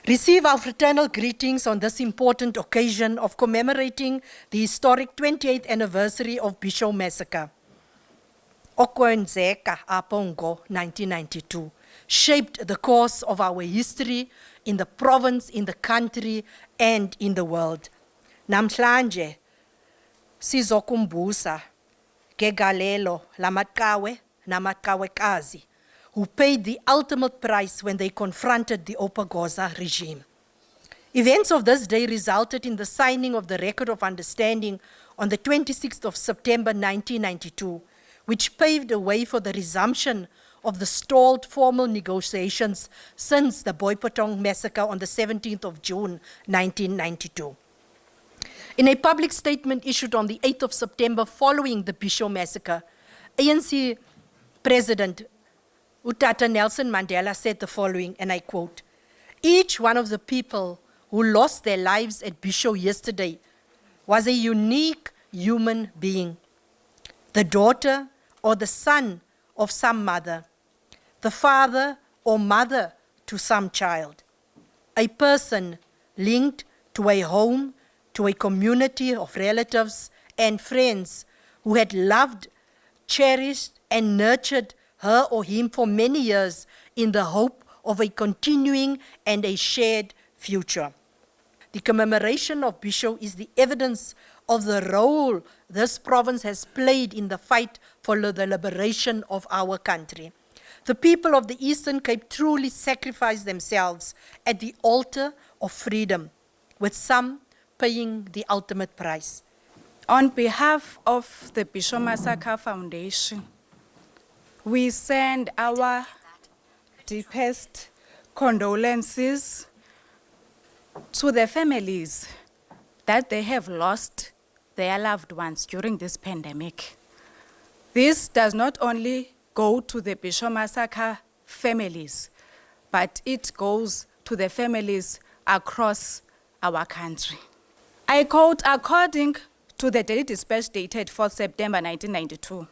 Receive our fraternal greetings on this important occasion of commemorating the historic 28th anniversary of Bhisho Massacre. Okwenzeka Apongo 1992 shaped the course of our history in the province, in the country, and in the world. Namhlanje sizokumbusa gegalelo lamatkawe namatqawekazi who paid the ultimate price when they confronted the Opagoza regime. Events of this day resulted in the signing of the Record of Understanding on the 26th of September 1992, which paved the way for the resumption of the stalled formal negotiations since the Boipatong massacre on the 17th of June 1992. In a public statement issued on the 8th of September following the Bhisho massacre, ANC President Utata Nelson Mandela said the following, and I quote, "Each one of the people who lost their lives at Bhisho yesterday was a unique human being, the daughter or the son of some mother, the father or mother to some child, a person linked to a home, to a community of relatives and friends who had loved, cherished, and nurtured her or him for many years in the hope of a continuing and a shared future. The commemoration of Bhisho is the evidence of the role this province has played in the fight for the liberation of our country. The people of the Eastern Cape truly sacrificed themselves at the altar of freedom, with some paying the ultimate price." On behalf of the Bhisho Massacre Foundation, we send our deepest condolences to the families that they have lost their loved ones during this pandemic. This does not only go to the Bhisho Massacre families, but it goes to the families across our country. I quote, according to the Daily Dispatch dated 4th September 1992,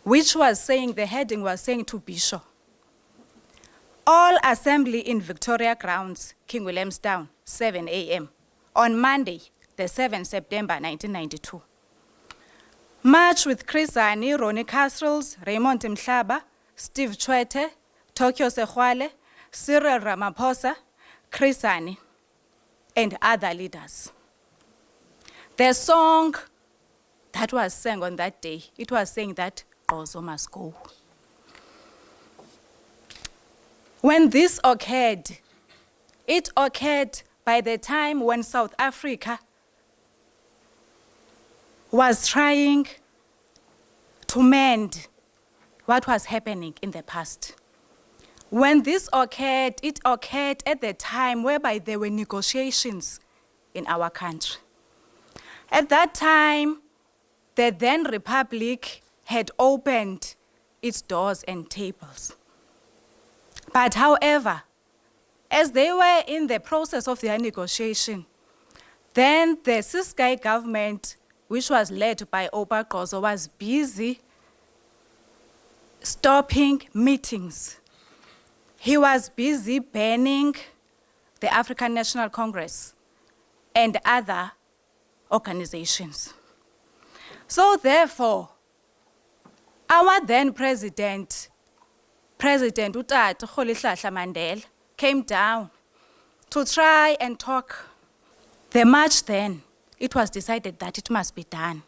which was saying, the heading was saying to Bhisho, "All assembly in Victoria Grounds, King Williamstown, 7 a.m. on Monday, the 7th September 1992. March with Chris Zani, Ronnie Castles, Raymond Mhlaba, Steve Chwete, Tokyo Sehwale, Cyril Ramaphosa, Chris Zani, and other leaders." The song that was sang on that day, it was saying that Qozo must go. When this occurred, it occurred by the time when South Africa was trying to mend what was happening in the past. When this occurred, it occurred at the time whereby there were negotiations in our country. At that time, the then Republic had opened its doors and tables. But however, as they were in the process of their negotiation, then the Ciskei government, which was led by Qozo, was busy stopping meetings. He was busy banning the African National Congress and other organizations. So therefore, our then President Utata Rolihlahla Mandela, came down to try and talk. The march then, it was decided that it must be done.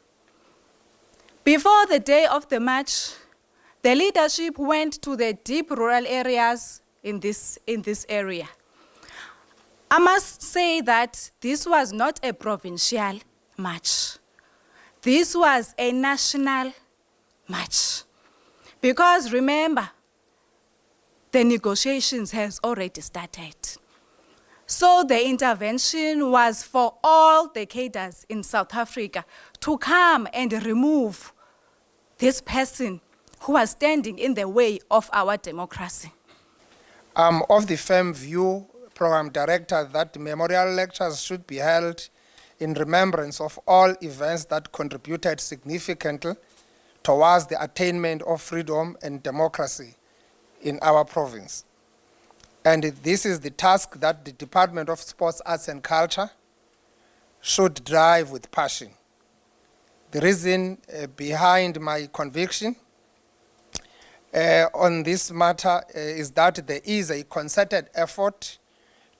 Before the day of the march, the leadership went to the deep rural areas in this area. I must say that this was not a provincial march. This was a national march. Because remember, the negotiations has already started. So the intervention was for all the cadres in South Africa to come and remove this person who was standing in the way of our democracy. I'm of the firm view, Program Director, that memorial lectures should be held in remembrance of all events that contributed significantly towards the attainment of freedom and democracy in our province. And this is the task that the Department of Sports, Arts and Culture should drive with passion. The reason behind my conviction on this matter is that there is a concerted effort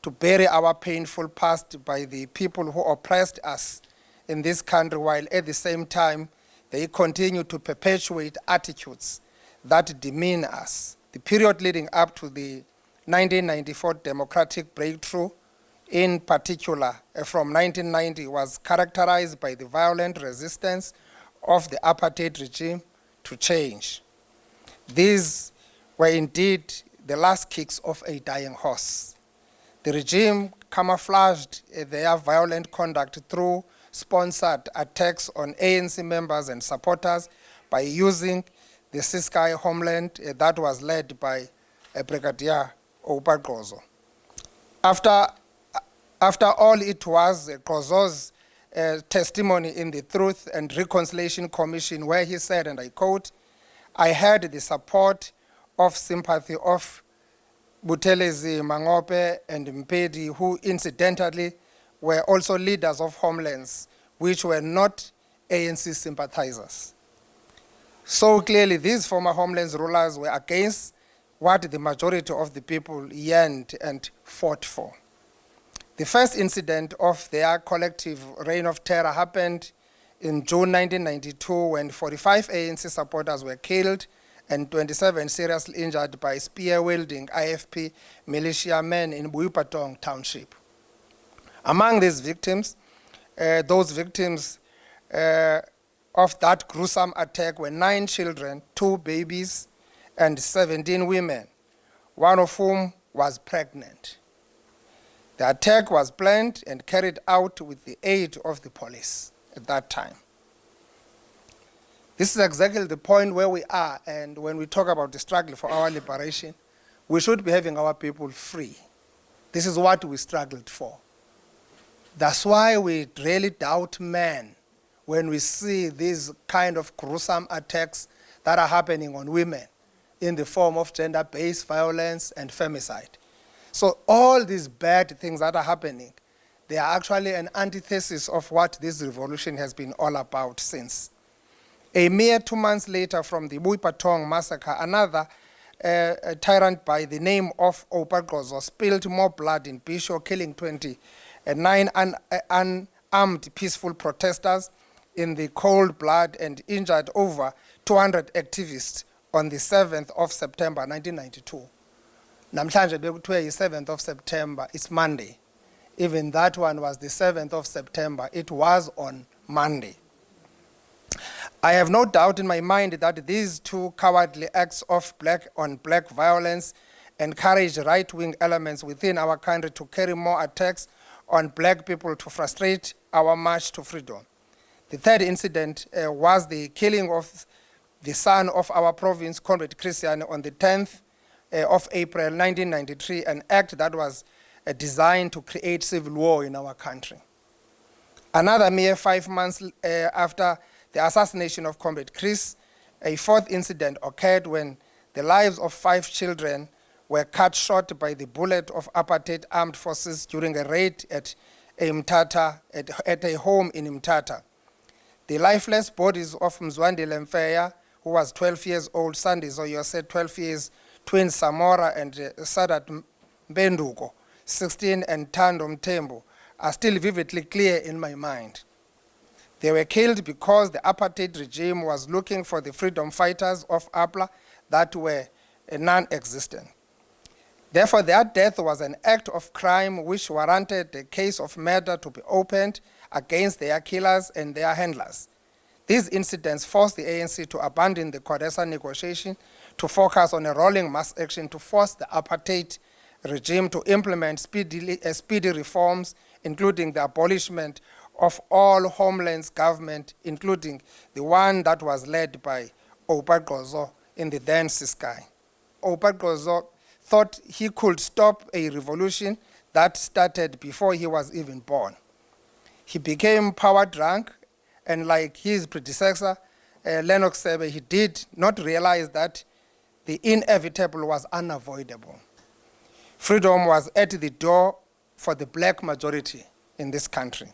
to bury our painful past by the people who oppressed us in this country, while at the same time they continue to perpetuate attitudes that demean us. The period leading up to the 1994 democratic breakthrough, in particular from 1990, was characterized by the violent resistance of the apartheid regime to change. These were indeed the last kicks of a dying horse. The regime camouflaged their violent conduct through sponsored attacks on ANC members and supporters by using the Ciskei homeland that was led by Brigadier Gqozo. After all, it was Gqozo's testimony in the Truth and Reconciliation Commission where he said, and I quote, "I had the support of sympathy of Buthelezi, Mangope, and Mpedi, who incidentally were also leaders of homelands, which were not ANC sympathizers." So clearly, these former homelands rulers were against what the majority of the people yearned and fought for. The first incident of their collective reign of terror happened in June 1992 when 45 ANC supporters were killed and 27 seriously injured by spear-wielding IFP militiamen in Buyupatong Township. Among these victims, those victims of that gruesome attack were 9 children, 2 babies, and 17 women, one of whom was pregnant. The attack was planned and carried out with the aid of the police at that time. This is exactly the point where we are, and when we talk about the struggle for our liberation, we should be having our people free. This is what we struggled for. That's why we really doubt men when we see these kind of gruesome attacks that are happening on women in the form of gender-based violence and femicide. So all these bad things that are happening, they are actually an antithesis of what this revolution has been all about since. A mere 2 months later from the Buyupatong massacre, another tyrant by the name of Gqozo spilled more blood in Bhisho, killing 29 unarmed peaceful protesters in the cold blood and injured over 200 activists on the 7th of September 1992. Namhlanje bekuthiwe yi 7th of September, it's Monday. Even that one was the 7th of September, it was on Monday. I have no doubt in my mind that these 2 cowardly acts of black-on-black violence encourage right-wing elements within our country to carry more attacks on black people to frustrate our march to freedom. The third incident was the killing of the son of our province, Comrade Christian, on the 10th of April 1993, an act that was designed to create civil war in our country. Another mere 5 months after the assassination of Comrade Chris, a 4th incident occurred when the lives of 5 children were cut short by the bullet of apartheid armed forces during a raid at a home in Mthatha. The lifeless bodies of Mzwandile Mfeya, who was 12 years old, Sandy Zoyose, 12 years, twin Samora, and Sadat Mbenduko, 16, and Thando Mthembu, are still vividly clear in my mind. They were killed because the apartheid regime was looking for the freedom fighters of APLA that were non-existent. Therefore, their death was an act of crime which warranted a case of murder to be opened against their killers and their handlers. These incidents forced the ANC to abandon the CODESA negotiation to focus on a rolling mass action to force the apartheid regime to implement speedy reforms, including the abolishment of all homelands government, including the one that was led by Gqozo in the then Ciskei. Gqozo thought he could stop a revolution that started before he was even born. He became power drunk, and like his predecessor, Lennox Sebe, he did not realize that the inevitable was unavoidable. freedom was at the door for the black majority in this country.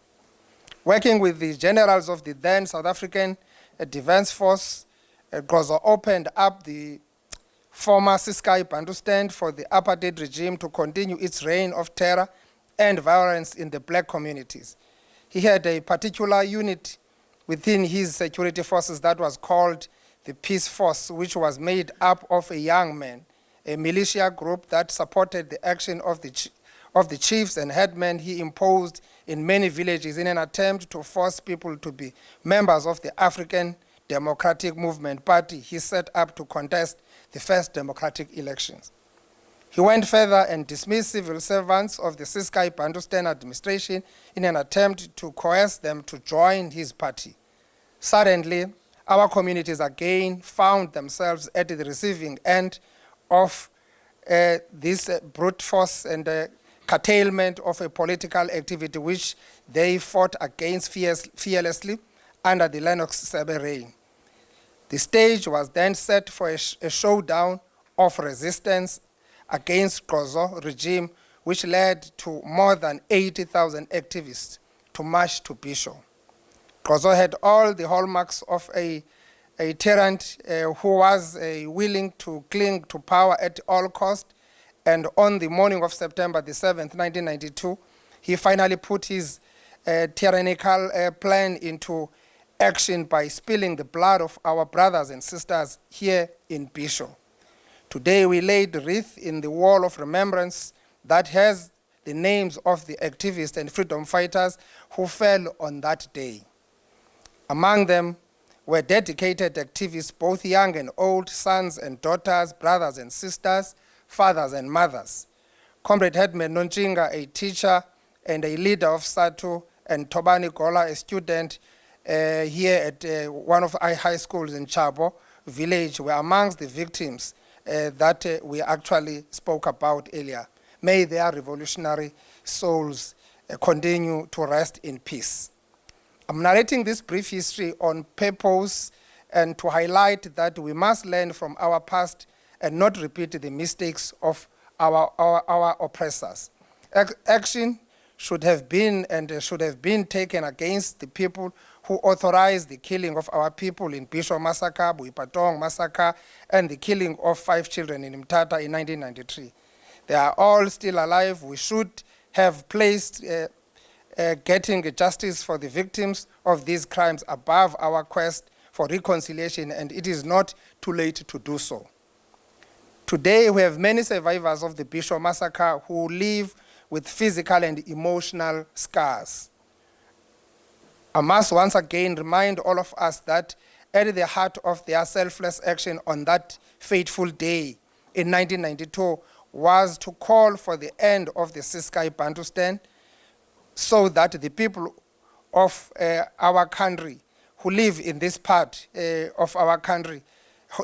Working with the generals of the then South African Defence Force, Xhosa opened up the former Ciskei Government for the apartheid regime to continue its reign of terror and violence in the black communities. He had a particular unit within his security forces that was called the Peace Force, which was made up of a young man, a militia group that supported the action of the chiefs and headmen he imposed in many villages in an attempt to force people to be members of the African Democratic Movement Party he set up to contest the first democratic elections. He went further and dismissed civil servants of the Ciskei Government administration in an attempt to coerce them to join his party. Suddenly, our communities again found themselves at the receiving end of this brute force and curtailment of a political activity which they fought against fearlessly under the Lennox Sebe reign. The stage was then set for a showdown of resistance against Xhosa regime, which led to more than 80,000 activists to march to Bhisho. Xhosa had all the hallmarks of a tyrant who was willing to cling to power at all costs, and on the morning of September the 7th, 1992, he finally put his tyrannical plan into action by spilling the blood of our brothers and sisters here in Bhisho. Today we laid the wreath in the wall of remembrance that has the names of the activists and freedom fighters who fell on that day. Among them were dedicated activists, both young and old, sons and daughters, brothers and sisters, fathers and mothers. Comrade Headman Nonchinga, a teacher and a leader of SATU, and Tobani Gola, a student here at one of our high schools in Chabo village, were amongst the victims that we actually spoke about earlier. May their revolutionary souls continue to rest in peace. I'm narrating this brief history on purpose and to highlight that we must learn from our past and not repeat the mistakes of our oppressors. Action should have been taken against the people who authorized the killing of our people in Bhisho Massacre, Boipatong Massacre, and the killing of 5 children in Mthatha in 1993. They are all still alive. We should have placed getting justice for the victims of these crimes above our quest for reconciliation, and it is not too late to do so. Today, we have many survivors of the Bhisho Massacre who live with physical and emotional scars. I must once again remind all of us that at the heart of their selfless action on that fateful day in 1992 was to call for the end of the Ciskei Bantustan, so that the people of our country who live in this part of our country,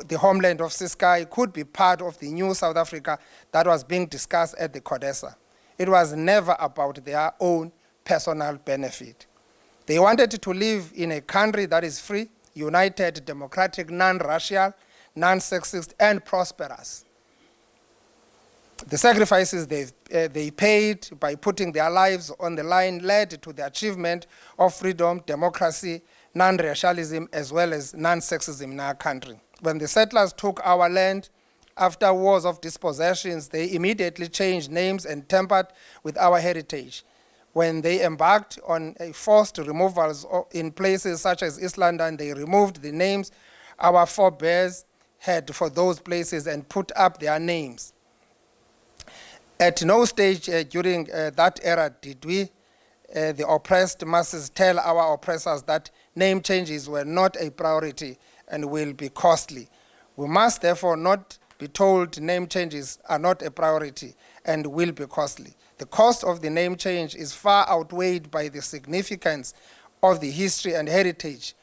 the homeland of Ciskei, could be part of the new South Africa that was being discussed at the CODESA. It was never about their own personal benefit. They wanted to live in a country that is free, united, democratic, non-racial, non-sexist, and prosperous. The sacrifices they paid by putting their lives on the line led to the achievement of freedom, democracy, non-racialism, as well as non-sexism in our country. When the settlers took our land after wars of dispossessions, they immediately changed names and tampered with our heritage. When they embarked on forced removals in places such as East London, they removed the names our forebears had for those places and put up their names. At no stage during that era did we, the oppressed masses, tell our oppressors that name changes were not a priority and will be costly. We must therefore not be told name changes are not a priority and will be costly. The cost of the name change is far outweighed by the significance of the history and heritage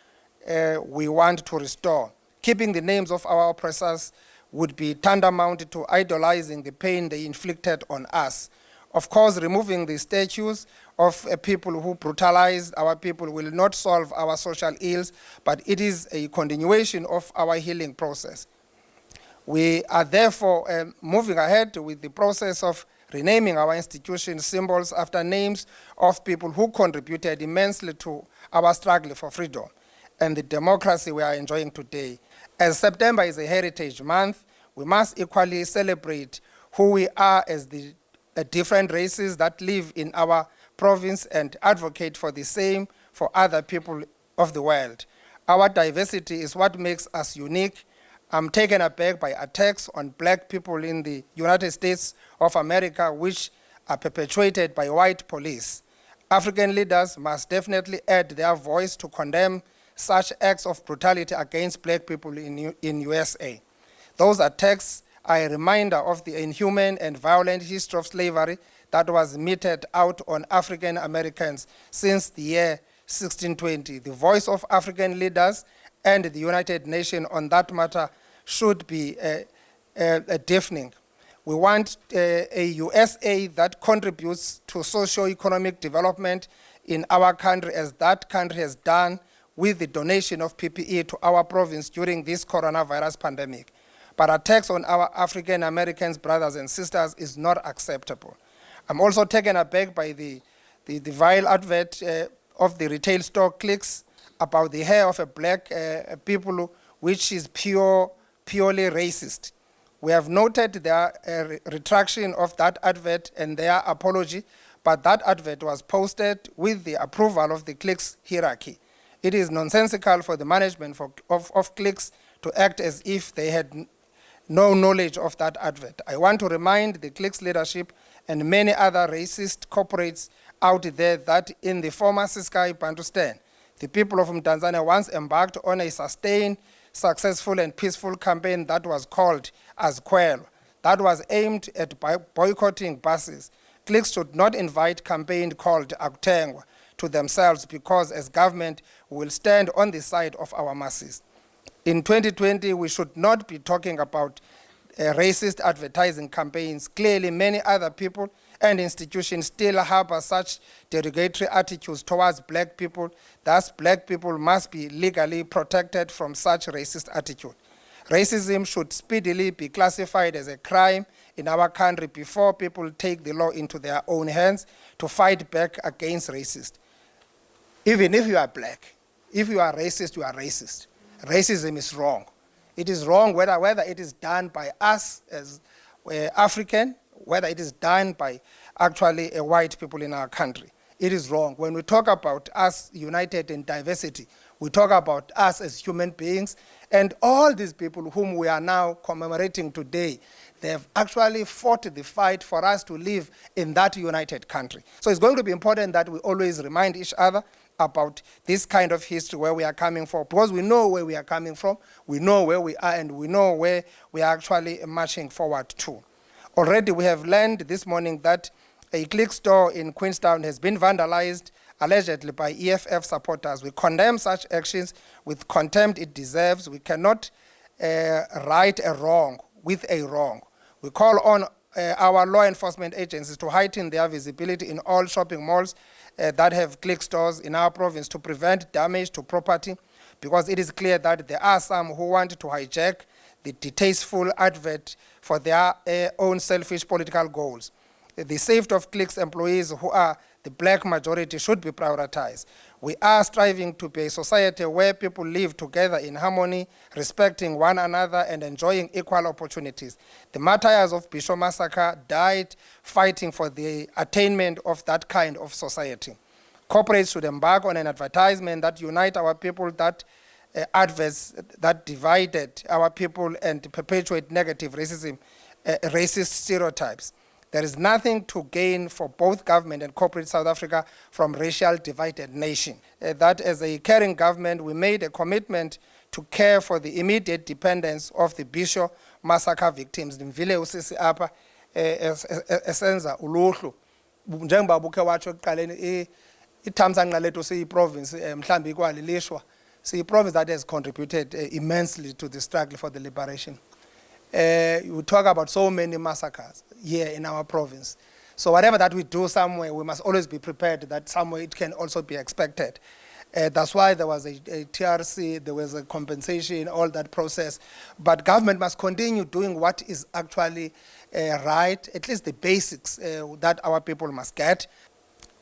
we want to restore. Keeping the names of our oppressors would be tantamount to idolizing the pain they inflicted on us. Of course, removing the statues of people who brutalized our people will not solve our social ills, but it is a continuation of our healing process. We are therefore moving ahead with the process of renaming our institution symbols after names of people who contributed immensely to our struggle for freedom and the democracy we are enjoying today. As September is a heritage month, we must equally celebrate who we are as the different races that live in our province and advocate for the same for other people of the world. Our diversity is what makes us unique. I'm taken aback by attacks on black people in the United States of America, which are perpetuated by white police. African leaders must definitely add their voice to condemn such acts of brutality against black people in USA. Those attacks are a reminder of the inhuman and violent history of slavery that was meted out on African Americans since the year 1620. The voice of African leaders and the United Nations on that matter should be deafening. We want a USA that contributes to socio-economic development in our country, as that country has done with the donation of PPE to our province during this coronavirus pandemic. But attacks on our African Americans, brothers and sisters, is not acceptable. I'm also taken aback by the vile advert of the retail store Clicks about the hair of a black people, which is purely racist. We have noted their retraction of that advert and their apology, but that advert was posted with the approval of the Clicks hierarchy. It is nonsensical for the management of Clicks to act as if they had no knowledge of that advert. I want to remind the Clicks leadership and many other racist corporates out there that in the former Ciskei Bantustan, the people of Tanzania once embarked on a sustained, successful and peaceful campaign that was called as Kwelo, that was aimed at boycotting buses. Clicks should not invite campaign called Akutengwa to themselves, because as government we will stand on the side of our masses. In 2020, we should not be talking about racist advertising campaigns. Clearly, many other people and institutions still harbor such derogatory attitudes towards black people. Thus, black people must be legally protected from such racist attitude. Racism should speedily be classified as a crime in our country before people take the law into their own hands to fight back against racists. Even if you are black, if you are racist, you are racist. Racism is wrong. It is wrong whether it is done by us as African, whether it is done by actually white people in our country. It is wrong. When we talk about us united in diversity, we talk about us as human beings, and all these people whom we are now commemorating today, they have actually fought the fight for us to live in that united country. So it's going to be important that we always remind each other about this kind of history, where we are coming from, because we know where we are coming from, we know where we are, and we know where we are actually marching forward to. Already we have learned this morning that a Click store in Queenstown has been vandalized, allegedly by EFF supporters. We condemn such actions with contempt it deserves. We cannot right a wrong with a wrong. We call on our law enforcement agencies to heighten their visibility in all shopping malls that have Click stores in our province to prevent damage to property, because it is clear that there are some who want to hijack the distasteful advert for their own selfish political goals. The safety of Click's employees, who are the black majority, should be prioritized. We are striving to be a society where people live together in harmony, respecting one another and enjoying equal opportunities. The martyrs of Bhisho Massacre died fighting for the attainment of that kind of society. Corporates should embark on an advertisement that unite our people, that adverts that divided our people and perpetuate negative racism, racist stereotypes. There is nothing to gain for both government and corporate South Africa from racial divided nation. That as a caring government, we made a commitment to care for the immediate dependence of the Bhisho Massacre victims. Ndimvile usisi apha esenza uluhlu. Njengoba buke watsho ekuqaleni iThamsanqa lethu siyi-province mhlambi ikwalilishwa. Siyi-province that has contributed immensely to the struggle for the liberation. You talk about so many massacres here in our province. So whatever that we do somewhere, we must always be prepared that somewhere it can also be expected. That's why there was a TRC, there was a compensation, all that process. But government must continue doing what is actually right, at least the basics that our people must get.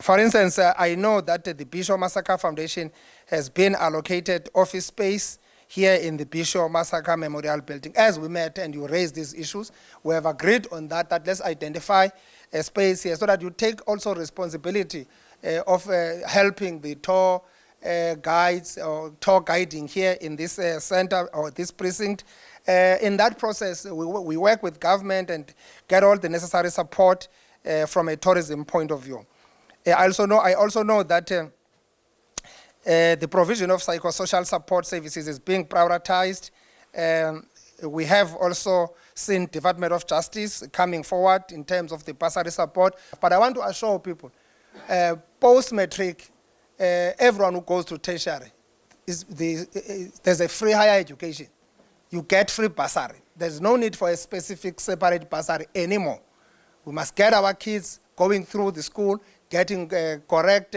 For instance, I know that the Bhisho Massacre Foundation has been allocated office space here in the Bhisho Massacre Memorial Building. As we met and you raised these issues, we have agreed on that let's identify a space here so that you take also responsibility of helping the tour guides or tour guiding here in this center or this precinct. In that process, we work with government and get all the necessary support from a tourism point of view. I also know that the provision of psychosocial support services is being prioritized. We have also seen Department of Justice coming forward in terms of the bursary support. But I want to assure people, post-matric, everyone who goes to tertiary, there's a free higher education. You get free bursary. There's no need for a specific separate bursary anymore. We must get our kids going through the school, getting correct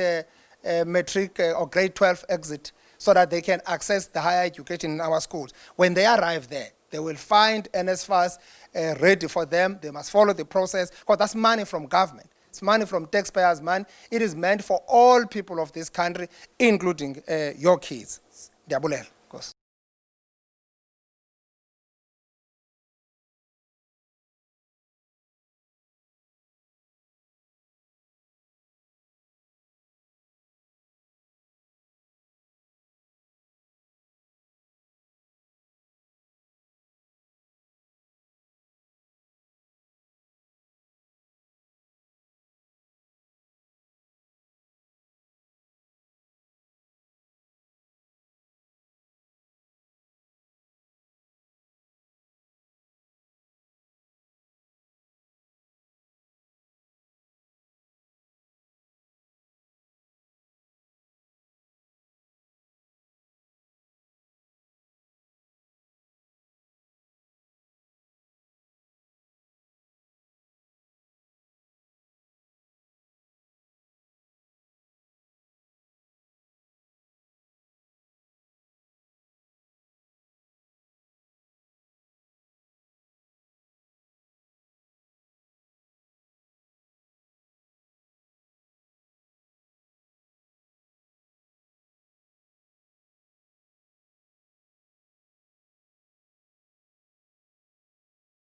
matric or grade 12 exit so that they can access the higher education in our schools. When they arrive there, they will find NSFAS ready for them. They must follow the process because that's money from government. It's money from taxpayers' money. It is meant for all people of this country, including your kids. Ndiyabulela.